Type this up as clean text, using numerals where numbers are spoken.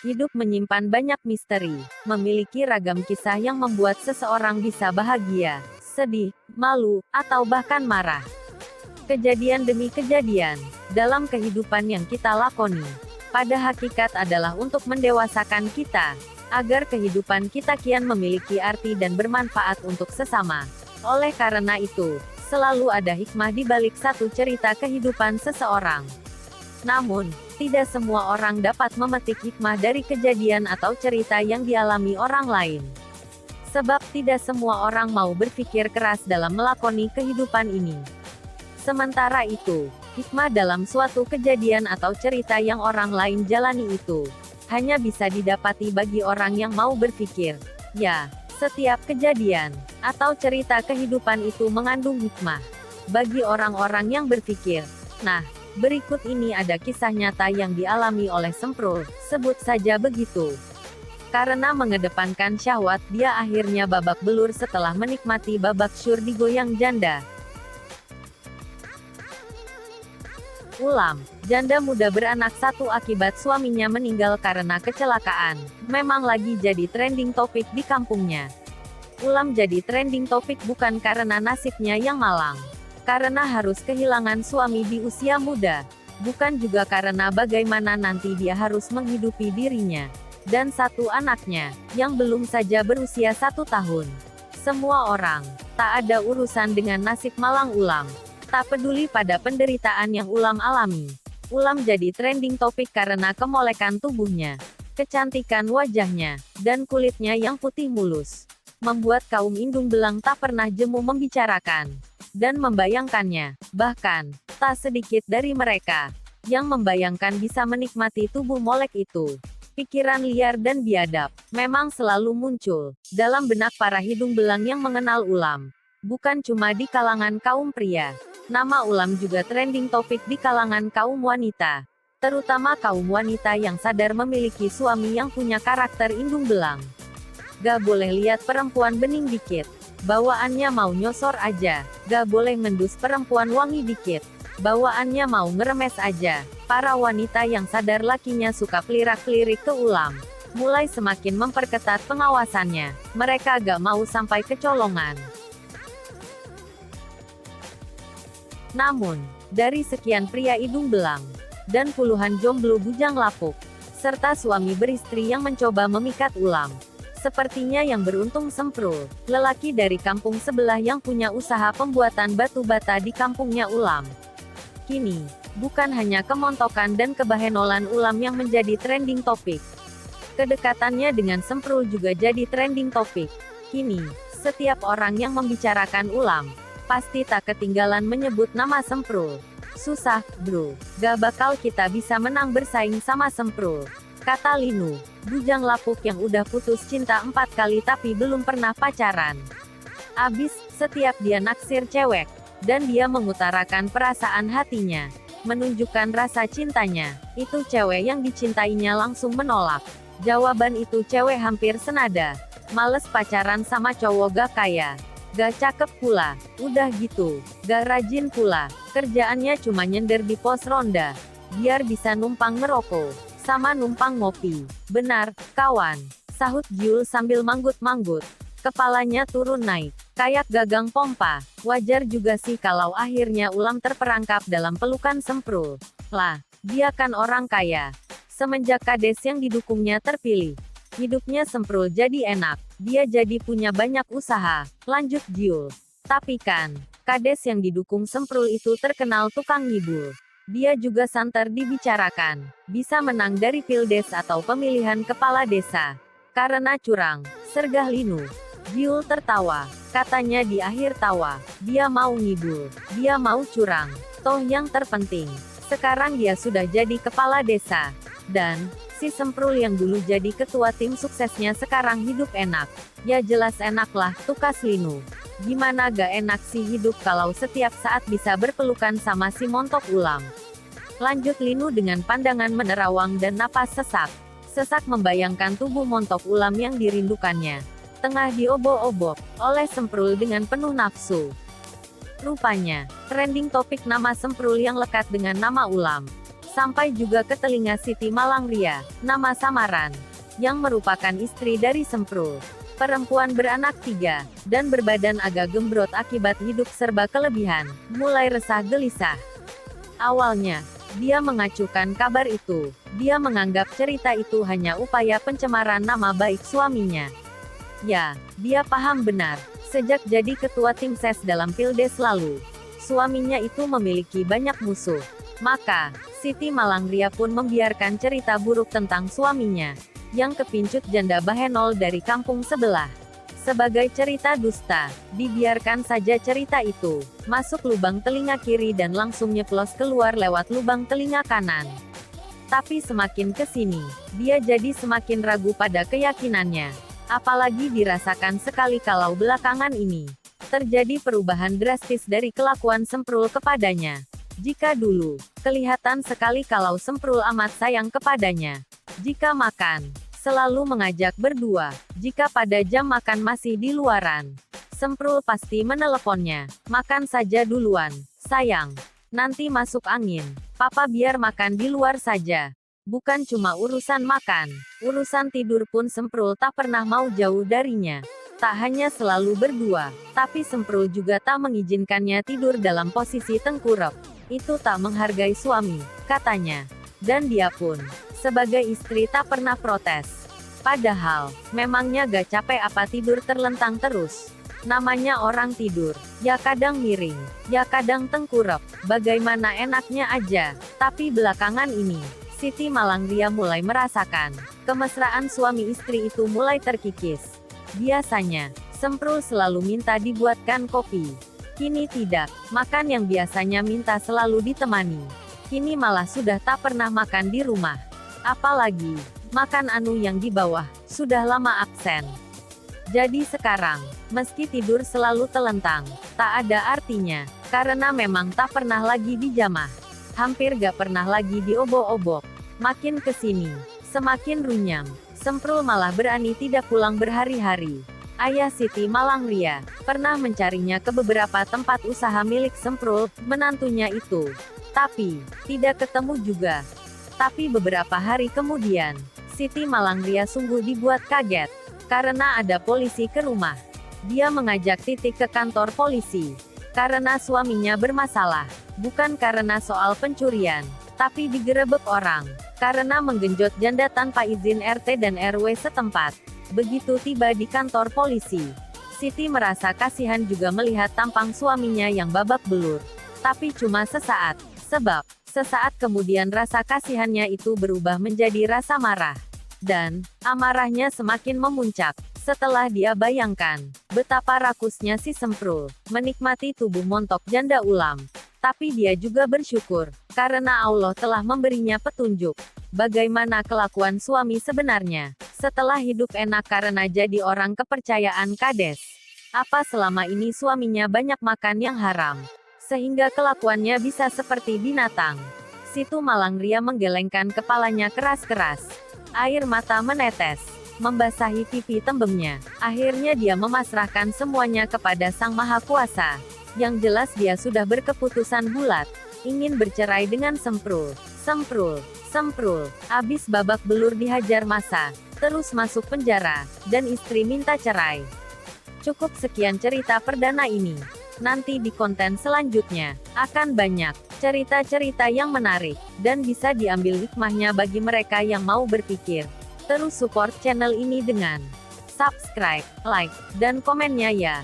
Hidup menyimpan banyak misteri, memiliki ragam kisah yang membuat seseorang bisa bahagia, sedih, malu, atau bahkan marah. Kejadian demi kejadian, dalam kehidupan yang kita lakoni, pada hakikat adalah untuk mendewasakan kita, agar kehidupan kita kian memiliki arti dan bermanfaat untuk sesama. Oleh karena itu, selalu ada hikmah di balik satu cerita kehidupan seseorang. Namun, tidak semua orang dapat memetik hikmah dari kejadian atau cerita yang dialami orang lain. Sebab tidak semua orang mau berpikir keras dalam melakoni kehidupan ini. Sementara itu, hikmah dalam suatu kejadian atau cerita yang orang lain jalani itu, hanya bisa didapati bagi orang yang mau berpikir. Ya, setiap kejadian, atau cerita kehidupan itu mengandung hikmah. Bagi orang-orang yang berpikir. Nah, berikut ini ada kisah nyata yang dialami oleh Semprul, sebut saja begitu. Karena mengedepankan syahwat, dia akhirnya babak belur setelah menikmati babak syur digoyang janda. Ulam, janda muda beranak satu akibat suaminya meninggal karena kecelakaan, memang lagi jadi trending topik di kampungnya. Ulam jadi trending topik bukan karena nasibnya yang malang, karena harus kehilangan suami di usia muda, bukan juga karena bagaimana nanti dia harus menghidupi dirinya dan satu anaknya, yang belum saja berusia 1 tahun. Semua orang, tak ada urusan dengan nasib malang Ulam, tak peduli pada penderitaan yang Ulam alami. Ulam jadi trending topik karena kemolekan tubuhnya, kecantikan wajahnya, dan kulitnya yang putih mulus, membuat kaum indung belang tak pernah jemu membicarakan dan membayangkannya. Bahkan, tak sedikit dari mereka yang membayangkan bisa menikmati tubuh molek itu. Pikiran liar dan biadab memang selalu muncul dalam benak para hidung belang yang mengenal Ulam. Bukan cuma di kalangan kaum pria, nama Ulam juga trending topik di kalangan kaum wanita, terutama kaum wanita yang sadar memiliki suami yang punya karakter indung belang. Gak boleh lihat perempuan bening dikit, bawaannya mau nyosor aja. Gak boleh ngendus perempuan wangi dikit, bawaannya mau ngeremes aja. Para wanita yang sadar lakinya suka pelirak-pelirik ke Ulam, mulai semakin memperketat pengawasannya. Mereka gak mau sampai kecolongan. Namun, dari sekian pria hidung belang, dan puluhan jomblo bujang lapuk, serta suami beristri yang mencoba memikat Ulam, sepertinya yang beruntung Semprul, lelaki dari kampung sebelah yang punya usaha pembuatan batu bata di kampungnya Ulam. Kini, bukan hanya kemontokan dan kebahenolan Ulam yang menjadi trending topik. Kedekatannya dengan Semprul juga jadi trending topik. Kini, setiap orang yang membicarakan Ulam, pasti tak ketinggalan menyebut nama Semprul. Susah, bro. Gak bakal kita bisa menang bersaing sama Semprul, kata Linu, bujang lapuk yang udah putus cinta 4 kali tapi belum pernah pacaran. Abis, setiap dia naksir cewek, dan dia mengutarakan perasaan hatinya, menunjukkan rasa cintanya, itu cewek yang dicintainya langsung menolak. Jawaban itu cewek hampir senada. Males pacaran sama cowok gak kaya, gak cakep pula, udah gitu, gak rajin pula, kerjaannya cuma nyender di pos ronda, biar bisa numpang ngerokok, sama numpang ngopi. Benar, kawan, sahut Giul sambil manggut-manggut. Kepalanya turun naik, kayak gagang pompa. Wajar juga sih kalau akhirnya Ulam terperangkap dalam pelukan Semprul. Lah, dia kan orang kaya. Semenjak kades yang didukungnya terpilih, hidupnya Semprul jadi enak. Dia jadi punya banyak usaha, lanjut Giul. Tapi kan, kades yang didukung Semprul itu terkenal tukang ngibul. Dia juga santer dibicarakan, bisa menang dari pildes atau pemilihan kepala desa, karena curang, sergah Linu. Giul tertawa, katanya di akhir tawa, dia mau ngibul, dia mau curang, toh yang terpenting, sekarang dia sudah jadi kepala desa. Dan, si Semprul yang dulu jadi ketua tim suksesnya sekarang hidup enak. Ya jelas enak lah, tukas Linu. Gimana gak enak sih hidup kalau setiap saat bisa berpelukan sama si montok Ulam. Lanjut Linu dengan pandangan menerawang dan napas sesak. Sesak membayangkan tubuh montok Ulam yang dirindukannya, tengah diobok-obok oleh Semprul dengan penuh nafsu. Rupanya, trending topik nama Semprul yang lekat dengan nama Ulam. sampai juga ke telinga Siti Malangria, nama samaran, yang merupakan istri dari Semprul. Perempuan beranak 3, dan berbadan agak gembrot akibat hidup serba kelebihan, mulai resah gelisah. Awalnya, dia mengacukan kabar itu. Dia menganggap cerita itu hanya upaya pencemaran nama baik suaminya. Ya, dia paham benar. Sejak jadi ketua tim ses dalam Pildes lalu, suaminya itu memiliki banyak musuh. Maka, Siti Malangria pun membiarkan cerita buruk tentang suaminya, yang kepincut janda bahenol dari kampung sebelah. Sebagai cerita dusta, dibiarkan saja cerita itu masuk lubang telinga kiri dan langsung nyeplos keluar lewat lubang telinga kanan. Tapi semakin kesini, dia jadi semakin ragu pada keyakinannya. Apalagi dirasakan sekali kalau belakangan ini terjadi perubahan drastis dari kelakuan Semprul kepadanya. Jika dulu, kelihatan sekali kalau Semprul amat sayang kepadanya. Jika makan, selalu mengajak berdua. Jika pada jam makan masih di luaran, Semprul pasti meneleponnya. Makan saja duluan, sayang. Nanti masuk angin. Papa biar makan di luar saja. Bukan cuma urusan makan, urusan tidur pun Semprul tak pernah mau jauh darinya. Tak hanya selalu berdua, tapi Semprul juga tak mengizinkannya tidur dalam posisi tengkurap. Itu tak menghargai suami, katanya. Dan dia pun, sebagai istri tak pernah protes. Padahal, memangnya gak capek apa tidur terlentang terus? Namanya orang tidur, ya kadang miring, ya kadang tengkurap, bagaimana enaknya aja. Tapi belakangan ini, Siti Malangria mulai merasakan, kemesraan suami istri itu mulai terkikis. Biasanya, Semprul selalu minta dibuatkan kopi. Kini tidak, makan yang biasanya minta selalu ditemani. Kini malah sudah tak pernah makan di rumah. Apalagi, makan anu yang di bawah, sudah lama absen. Jadi sekarang, meski tidur selalu telentang, tak ada artinya, karena memang tak pernah lagi dijamah. Hampir gak pernah lagi diobok-obok. Makin kesini, semakin runyam. Semprul malah berani tidak pulang berhari-hari. Ayah Siti Malangria pernah mencarinya ke beberapa tempat usaha milik Semprul, menantunya itu. Tapi, tidak ketemu juga. Tapi beberapa hari kemudian, Siti Malangria sungguh dibuat kaget. Karena ada polisi ke rumah. Dia mengajak Titik ke kantor polisi. Karena suaminya bermasalah. Bukan karena soal pencurian, tapi digerebek orang. Karena menggenjot janda tanpa izin RT dan RW setempat. Begitu tiba di kantor polisi, Siti merasa kasihan juga melihat tampang suaminya yang babak belur. Tapi cuma sesaat, sebab, sesaat kemudian rasa kasihannya itu berubah menjadi rasa marah. Dan, amarahnya semakin memuncak, setelah dia bayangkan, betapa rakusnya si Semprul, menikmati tubuh montok janda ulam. Tapi dia juga bersyukur, karena Allah telah memberinya petunjuk. Bagaimana kelakuan suami sebenarnya, setelah hidup enak karena jadi orang kepercayaan Kades. Apa selama ini suaminya banyak makan yang haram, sehingga kelakuannya bisa seperti binatang. Siti Malangria menggelengkan kepalanya keras-keras. Air mata menetes, membasahi pipi tembemnya. Akhirnya dia memasrahkan semuanya kepada Sang Maha Kuasa. Yang jelas dia sudah berkeputusan bulat, ingin bercerai dengan Semprul. Semprul, abis babak belur dihajar massa, terus masuk penjara, dan istri minta cerai. Cukup sekian cerita perdana ini. Nanti di konten selanjutnya, akan banyak cerita-cerita yang menarik, dan bisa diambil hikmahnya bagi mereka yang mau berpikir. Terus support channel ini dengan subscribe, like, dan komennya ya.